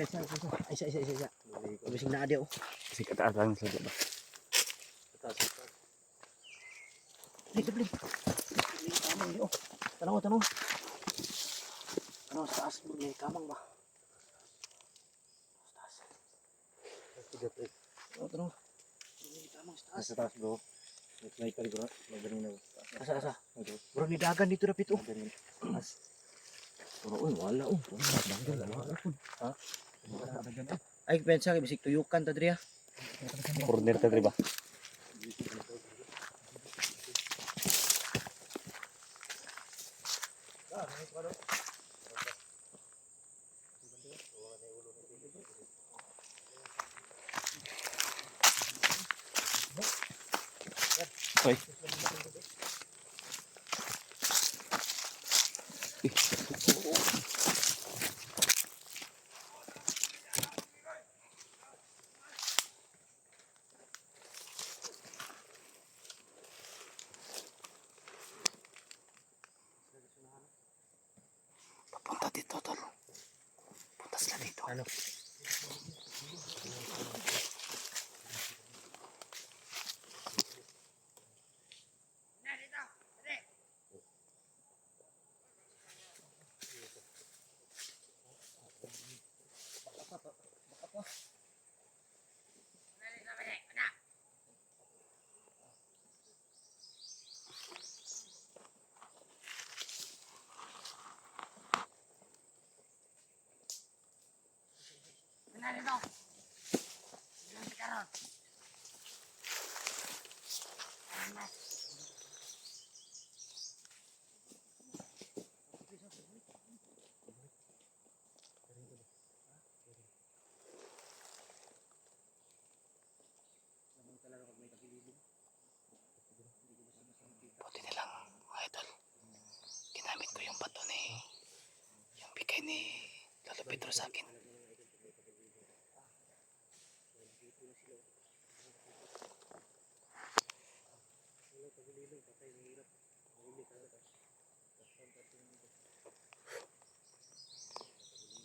Isa. Bising na adi oh. Kasi kataas lang sa diba. Bli. Kamang di oh. Tanong. Ano sa taas mo may kamang ba? Sa taas. Tanong. May kamang sa taas. Sa taas bro. May kalibra. Magaling na. Asa. Bro ni dagan dito na pito. As. Pero wala oh. Wala po. Ha? Ay pensa kay bisig tuyukan ta diri ah. Corner ta diba. Hoy. Papunta dito tol. Punta sila dito. Ano? Buti na lang mga idol. Ginamit ko yung bato ni yung bigay ni Lolo Pedro sa akin.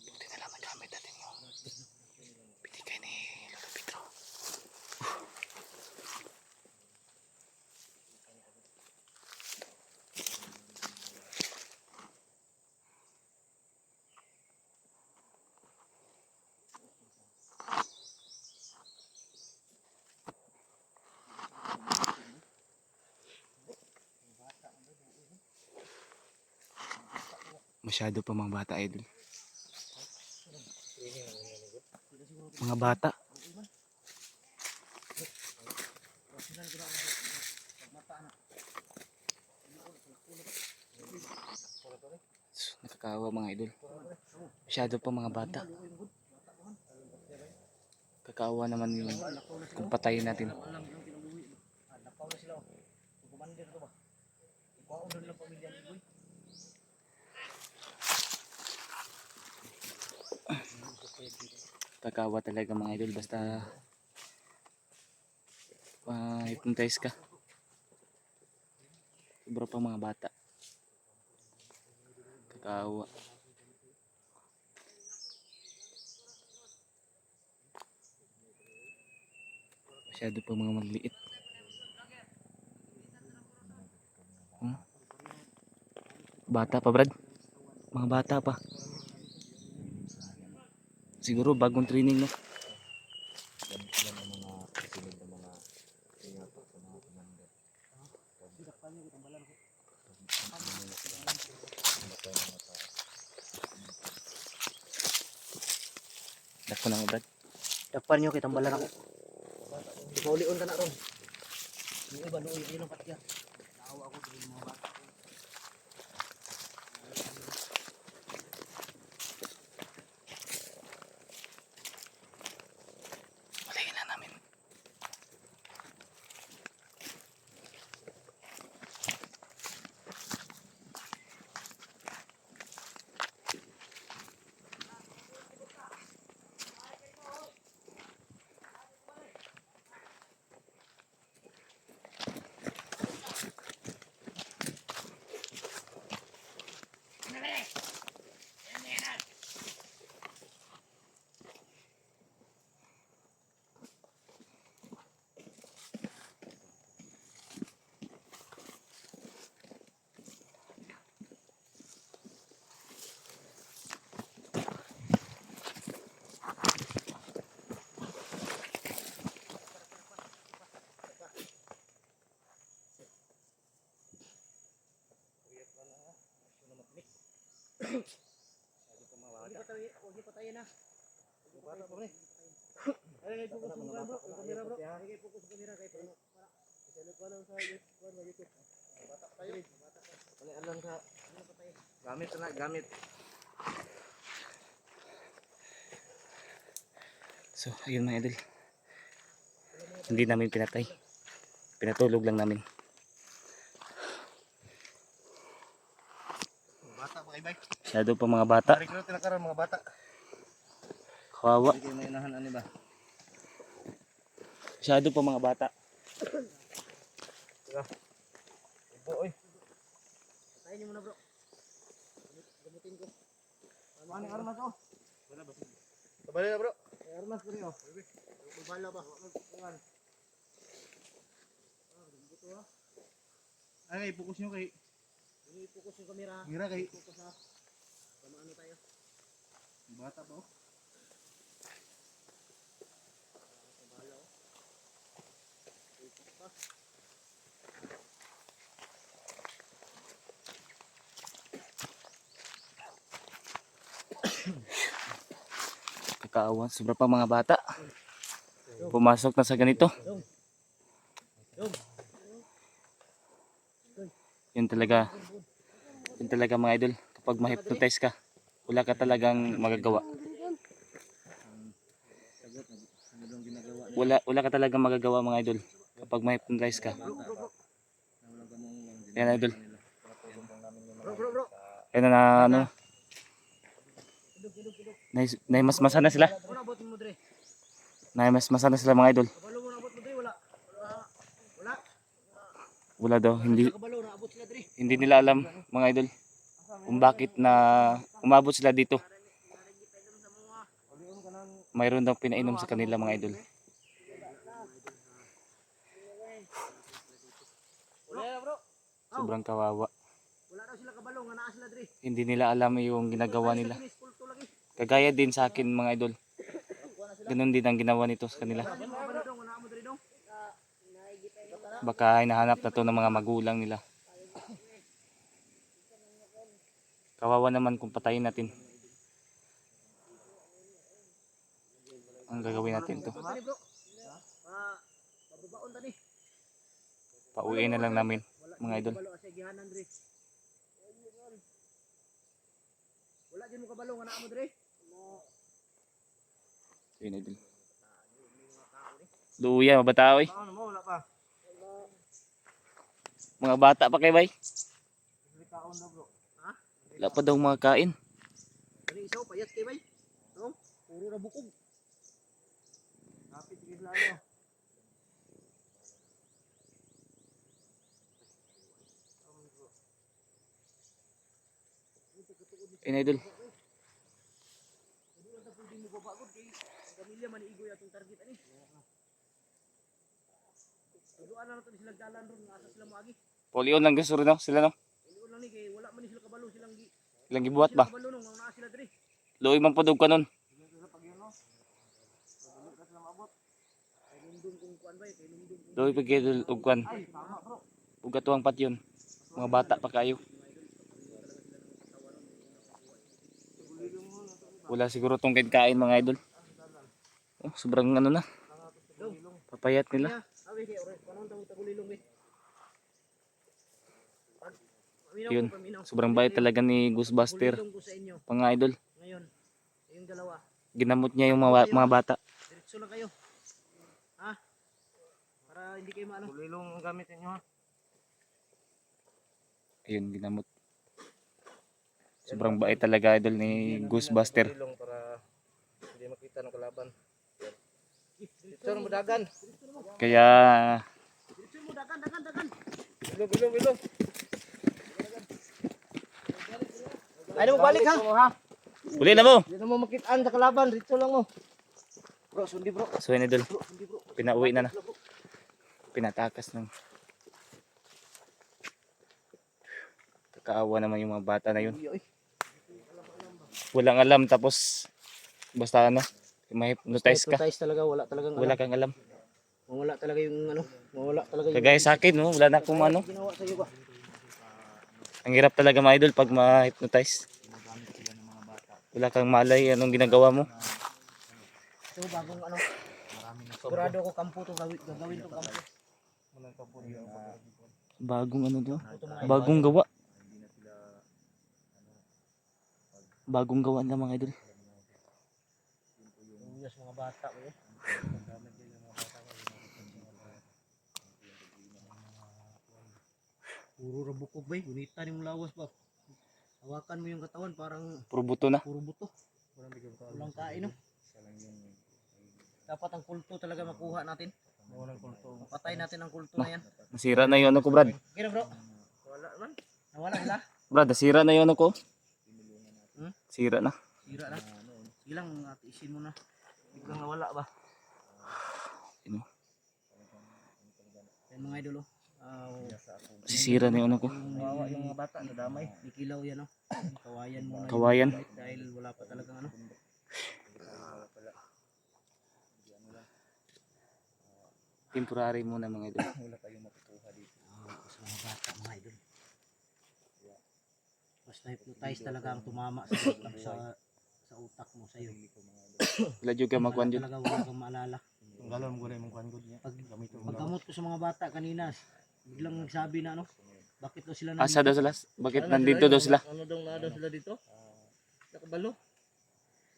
Buti na lang nagamit natin yung binigay ni Lolo Pedro. Masyado pa mga bata idol. Mga bata. Nakakawa mga idol. Masyado pa mga bata. Kakaawa naman yung kung patayin natin. Nakaw na sila oh. Kumander to ba? Kuwaon na lang pamilya ni Boy. Kakawa talaga mga idol basta hypnotize ka. Sobra pa mga bata. Kakawa. Masyado pa mga magliit. Bata pa Brad. Mga bata pa. Siguro bagong training no. Dako na mo Brad. Dakpan nyo kay tambalan ako. Ikaw-lion ka na ron. Yung iba luoy yun ang patya. Naawa ako sa mga bata. Ulihin na namin. Huwag patayin na. Bata pa rin. Ay, focus mo bro. Kamera bro. Ay, focus sa kamera kay para. Kasi pa lang sa YouTube. Bata pa tayo. Balian lang sa gamit na gamit. So, ayun mga idol. Hindi namin pinatay. Pinatulog lang namin. Bata pa kay bay. Masyado pa mga bata. Recruit na karon mga bata. Kawawa. Hindi kayo mainahan ani ba? Masyado pa mga bata. Ibo oy. Patayin niyo muna bro. Gamutin ko. Ano ang armas oh? Wala ba? Tabali na bro. May armas ko rin oh. Bala ba? Ay, i-focus nyo kay... I-focus yung kamera. Kamera kay... I-focus ha. Paano tayo? Bata ba oh? Bala oh. Kakaawan. Sobra pa mga bata. Pumasok na sa ganito. Yun talaga mga idol. Kapag ma-hypnotize ka, wala ka talagang magagawa. Wala ka talagang magagawa mga idol. Kapag ma-hypnotize ka. Yan idol. Yan na ano. Naimasmasan na sila. Naimasmasan na sila mga idol. Wala daw, hindi nila alam mga idol kung bakit na umabot sila dito. Mayroon daw pinainom sa kanila mga idol. Sobrang kawawa. Hindi nila alam yung ginagawa nila. Kagaya din sa akin mga idol. Ganun din ang ginawa nito sa kanila. Baka hinahanap na to ng mga magulang nila. Kawawa naman kung patayin natin. Ang gagawin natin to. Pauwiin na lang namin mga idol. Wala din mo kabalo nga naa mo dire. Yun idol. Luya mabata oy. Ano mo wala pa. Mga bata pa kay bay. Kaon daw bro. Ha? Wala pa daw mga kain. Kani isaw payat kay bay. No? Puro ra bukog. Kapit gid lalo. Yun idol. Pamilya man igoy atong target ani. Duduan na to sila dalan ron asa sila moagi. Polion lang gusto rin no? Sila no? Polion lang ni kay wala man ni sila kabalo silang Ilang gibuhat ba? kabalo nung naa sila dire. Luoy man pudog kanon. Luoy pagkidul og kwan. Ug katuwang patyon. Mga bata pa kayo. Wala siguro tong kain mga idol. Oh, sobrang ano na. Papayat nila. Yun, sobrang bayad talaga ni Ghostbuster. Mga idol. Ngayon, yung dalawa. Ginamot niya yung mga bata. Diretso lang kayo. Ha? Para hindi kayo maano. Bulilong ang gamit niyo ha. Ayun, ginamot. Sobrang bait talaga idol ni Ghostbuster. Para hindi makita ng kalaban. Diretso mo dagan. Kaya Diretso mo dagan. Bilog. Ay mo balik ha. uli na mo. Hindi na mo makitaan sa kalaban, diretso lang mo. Bro, sundi bro. So yun idol, Sundi bro. pinauwi na. Pinatakas ng. Kakaawa naman yung mga bata na yun. Walang alam tapos basta ano, ma-hypnotize ka. Hypnotize talaga, wala talagang Wala kang alam. Mawala talaga yung ano, mawala talaga yung Kagaya sa akin, no? Wala na akong ano. ginawa sa iyo ba. Ang hirap talaga mga idol pag ma-hypnotize. Wala kang malay anong ginagawa mo. Ito bagong ano. Sigurado ko kampo to gagawin to kampo. Bagong ano to? Bagong gawa. Bagong gawa na mga idol. Yes, mga bata ko. Puro rabukog ba? Gunita ni mong lawas ba? Hawakan mo yung katawan parang Puro buto na. puro buto. Walang kain no. Dapat ang kulto talaga makuha natin. Patay natin ang kulto na yan. Nasira na yung ano ko, Brad. Kira bro. Wala man. Nawala sila. Brad, nasira na yung ano ko. Sira na. Sira na. Silang atiisin mo na. Biglang nawala ba? Ano? Yan mga idolo. Sisira na yung ano ko. Wawa yung mga bata nadamay. Ikilaw yan no. Kawayan mo na. Kawayan. Dahil wala pa talagang ano. Temporary muna mga idol. Wala tayong makukuha dito. Sa mga bata mga idol. Basta hypnotize talaga ang tumama sa utak mo sa iyo. Wala dyan ka magkuhan dyan. Talaga wala kang maalala. Ang galon mo na yung kuhan ko niya. Paggamot ko sa mga bata kanina, biglang nagsabi na ano, bakit daw sila Asa daw sila? Bakit nandito daw sila? Ano daw na daw sila dito? Nakabalo?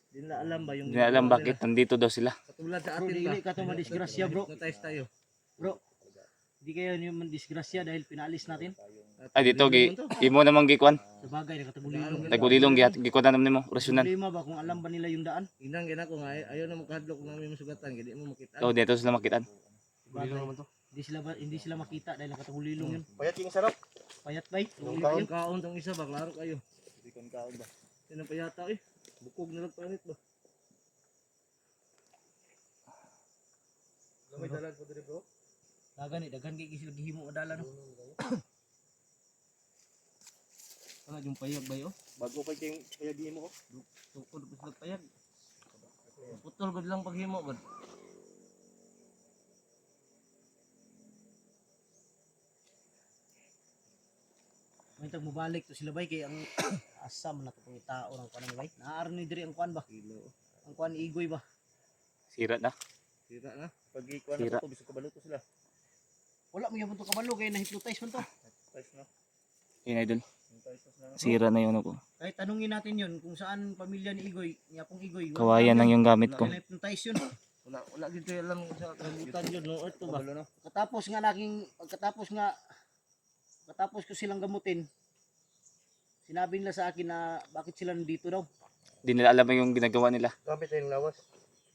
Hindi nila alam ba yung... Hindi na alam bakit nandito daw sila. Katulad sa atin ba? Hindi ka ito madisgrasya bro. Hypnotize tayo. Bro, hindi kayo yung madisgrasya dahil pinalis natin. Ay dito, imo namang gikuan. Sa bagay, nakatagulilong. Tagulilong, gikuan na naman mo. Rasyonan. Problema ba kung alam ba nila yung daan? Inang gina ko nga, ayaw na magkahadlok kung namin masugatan, hindi mo makita. Oh, dito sila makitaan. Hindi sila makita dahil nakatagulilong yun. Payat yung sarap. Payat ba? Kaon. Kaon tong isa ba, klaro kayo. Hindi ko kaon ba? Yan ang payata eh. Bukog na nagpanit ba? May dalag po dito bro. Dagan eh, dagan kay gisil gihimo adala no. Ano yung payag ba yo? Bago pa yung payagi mo ko. Tukod pa sa payag. Putol gud lang paghimo gud. May tag mobalik to sila bay kay ang asam na to pang tao ng kanang bay. Naar ni diri ang kuan ba? Ang kuan igoy ba? Sira na. Sira na. Pag ikuan Sira. na ko, bisog kabalo to sila. Wala mo gyapon to kabalo kay na-hypnotize man to. Tais na. Yun idol. Tais na. Sira na yung ano ko. Kahit tanungin natin yun kung saan pamilya ni Igoy, ni Apong Igoy. Kawayan lang yung gamit ko. Na-hypnotize yun. Wala dito alam sa Kagutan yun, no? Ito ba? kabalo na. Katapos ko silang gamutin, sinabi nila sa akin na bakit sila nandito daw. Hindi nila alam yung ginagawa nila. Gamit yung lawas.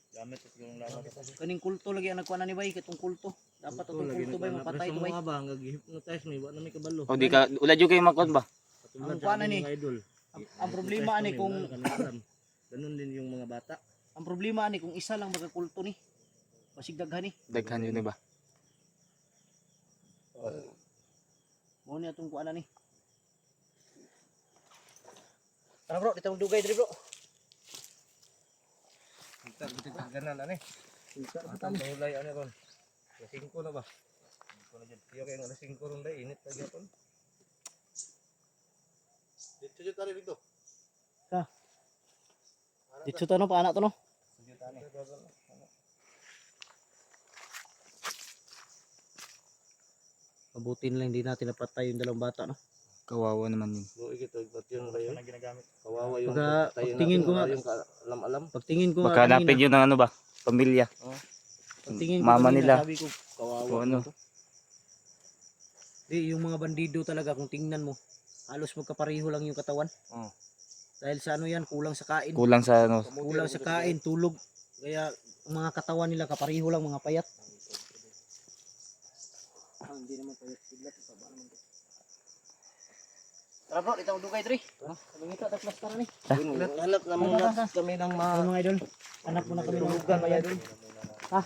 Gamit yung lawas. Kaning kulto lagi ang nagkuha na ni Bay, katong kulto. Dapat itong kulto Bay, mapatay ito Bay. Mga ba, nag-hypnotize mo, wala na may kabalo. O di ka, wala dyan kayo makuhan ba? Ang kuha na ni, ang problema ani kung, ganun din yung mga bata. ang problema ani kung isa lang magkakulto ni. Basig daghan ni. Daghan yun iba. Mo ni atong kuha na ni. Tara bro, dito dugay diri bro. Kita ganan ani. Atang bahulay ani ron. 5 na ba? 5 na jud. Iyo kay nga 5 ron dai init ta gyapon. Dito jud tari dito. Dito to no, paana to no. Mabutin lang hindi natin napatay yung dalawang bata no. Kawawa naman yun. Buo ito ba't yun ba yun? Kawawa yung Pagtingin ko nga, yung alam-alam. pagtingin ko nga Baka hanapin yun ng ano ba? Pamilya. pagtingin ko Mama kanina, nila. sabi ko, Kawawa. O ano. yung mga bandido talaga kung tingnan mo, halos magkapareho lang yung katawan. Oh. Dahil sa ano yan, kulang sa kain. Kulang sa ano. Kulang sa kain, tulog. Kaya ang mga katawan nila kapareho lang mga payat. Hindi naman payat sila. Tara bro, dito ang dugay diri. Lumita ta plus tara ni. Hanap naman na kami ng Mga idol, hanap mo na kami ng lugar mga idol. Ha?